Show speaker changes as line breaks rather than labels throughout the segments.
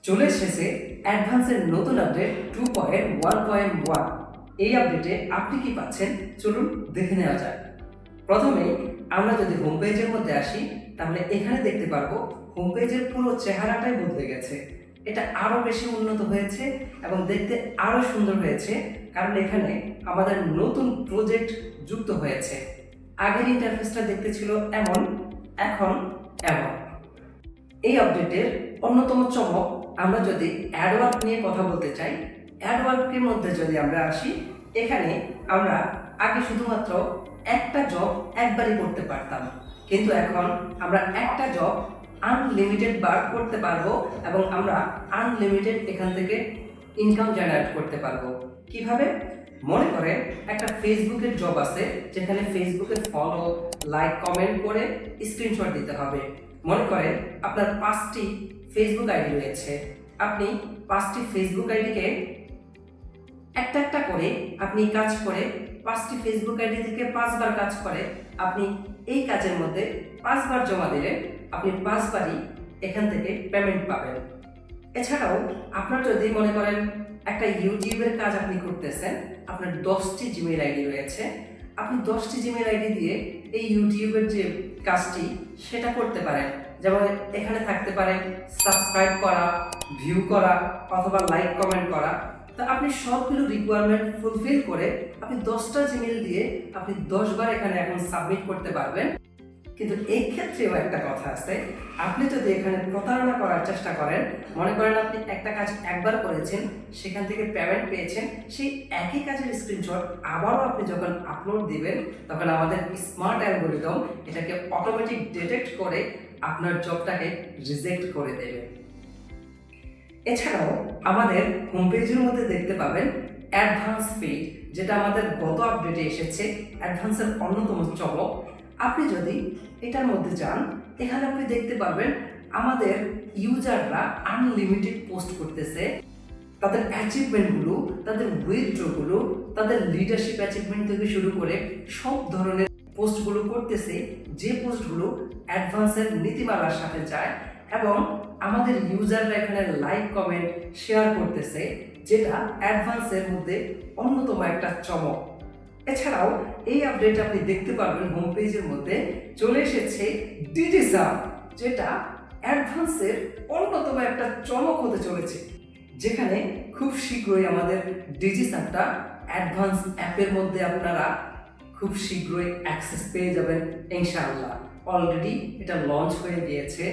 চলে এসেছে অ্যাডভান্সের নতুন আপডেট 2.1.1। এই আপডেটে আপনি কি পাচ্ছেন চলুন দেখে নেওয়া যাক। প্রথমে আমরা যদি হোম পেজের মধ্যে আসি তাহলে এখানে দেখতে পারবো হোম পেজের পুরো চেহারাটাই বদলে গেছে। এটা আরো বেশি উন্নত হয়েছে এবং দেখতে আরো সুন্দর হয়েছে, কারণ এখানে আমাদের নতুন প্রজেক্ট যুক্ত হয়েছে। আগের ইন্টারফেসটা দেখতে ছিল এমন, এখন এমন। এই আপডেটের অন্যতম চমক, আমরা যদি অ্যাডওয়ার্ক নিয়ে কথা বলতে চাই, অ্যাডওয়ার্কের মধ্যে যদি আমরা আসি, এখানে আমরা আগে শুধুমাত্র একটা জব একবারই করতে পারতাম, কিন্তু এখন আমরা একটা জব আনলিমিটেড বার করতে পারবো এবং আমরা আনলিমিটেড এখান থেকে ইনকাম জেনারেট করতে পারবো। কিভাবে? মনে করেন একটা ফেসবুকের জব আছে, যেখানে ফেসবুকে ফলো, লাইক, কমেন্ট করে স্ক্রিনশট দিতে হবে। মনে করেন আপনার 5টি ফেসবুক আইডি রয়েছে, আপনি 5টি ফেসবুক আইডিকে একটা একটা করে আপনি কাজ করে 5টি ফেসবুক আইডি থেকে 5 বার কাজ করে আপনি এই কাজের মধ্যে 5 বার জমা দিলে আপনি 5 বারই এখান থেকে পেমেন্ট পাবেন। এছাড়াও আপনার যদি মনে করেন একটা ইউটিউবের কাজ আপনি করতেছেন, আপনার 10টি জিমেইল আইডি রয়েছে, আপনি 10টি জিমেইল আইডি দিয়ে এই ইউটিউবের যে কাজটি সেটা করতে পারেন। যেমন এখানে থাকতে পারে সাবস্ক্রাইব করা, ভিউ করা অথবা লাইক কমেন্ট করা। তো আপনি সবগুলো রিকোয়ারমেন্ট ফুলফিল করে আপনি 10টা জিমেইল দিয়ে আপনি 10 বার এখানে এখন সাবমিট করতে পারবেন। কিন্তু এই ক্ষেত্রেও একটা কথা আছে, আপনি যদি এখানে প্রতারণা করার চেষ্টা করেন, মনে করেন আপনি একটা কাজ একবার করেছেন, সেখান থেকে পেমেন্ট পেয়েছেন, সেই একই কাজের স্ক্রিনশট আবারও আপনি যখন আপলোড দিবেন, তখন আমাদের স্মার্ট অ্যালগরিদম এটাকে অটোমেটিক ডিটেক্ট করে আপনার জবটাকে রিজেক্ট করে দেবে। এছাড়াও আমাদের হোম পেজের মধ্যে দেখতে পাবেন অ্যাডভান্স ফিড, যেটা আমাদের গত আপডেটে এসেছে, অ্যাডভান্সের অন্যতম চমক। আপনি যদি এটার মধ্যে যান, এখানে আপনি দেখতে পারবেন আমাদের ইউজাররা আনলিমিটেড পোস্ট করতেছে। তাদের অ্যাচিভমেন্টগুলো, তাদের উইথড্রগুলো, তাদের লিডারশিপ অ্যাচিভমেন্ট থেকে শুরু করে সব ধরনের পোস্টগুলো করতেছে, যে পোস্টগুলো অ্যাডভান্সের নীতিমালার সাথে যায়, এবং আমাদের ইউজাররা এখানে লাইক, কমেন্ট, শেয়ার করতেছে, যেটা অ্যাডভান্সের মধ্যে অন্যতম একটা চমক। এছাড়াও এই আপডেট আপনি দেখতে পারবেন হোম পেজের মধ্যে চলে এসেছে ডিজিসাব, যেটা অ্যাডভান্সের অন্যতম একটা চমক হতে চলেছে, যেখানে খুব শীঘ্রই আমাদের ডিজিসাবটা অ্যাডভান্স অ্যাপের মধ্যে আপনারা খুব শীঘ্রই অ্যাক্সেস পেয়ে যাবেন ইনশাআল্লাহ। অলরেডি এটা লঞ্চ হয়ে গিয়েছে।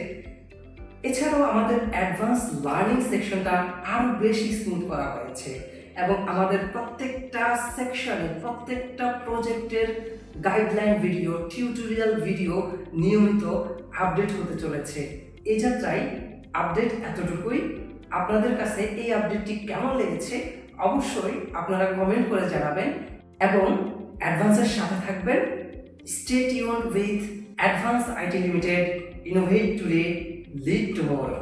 এছাড়াও আমাদের অ্যাডভান্স লার্নিং সেকশনটা আরও বেশি স্মুথ করা হয়েছে এবং আমাদের প্রত্যেকটা সেকশনে, প্রত্যেকটা প্রজেক্টের গাইডলাইন ভিডিও, টিউটোরিয়াল ভিডিও নিয়মিত আপডেট হতে চলেছে। এই যাত্রায় আপডেট এতটুকুই। আপনাদের কাছে এই আপডেটটি কেমন লেগেছে অবশ্যই আপনারা কমেন্ট করে জানাবেন এবং অ্যাডভান্সের সাথে থাকবেন। Stay tuned with advance IT limited. Innovate today, lead tomorrow.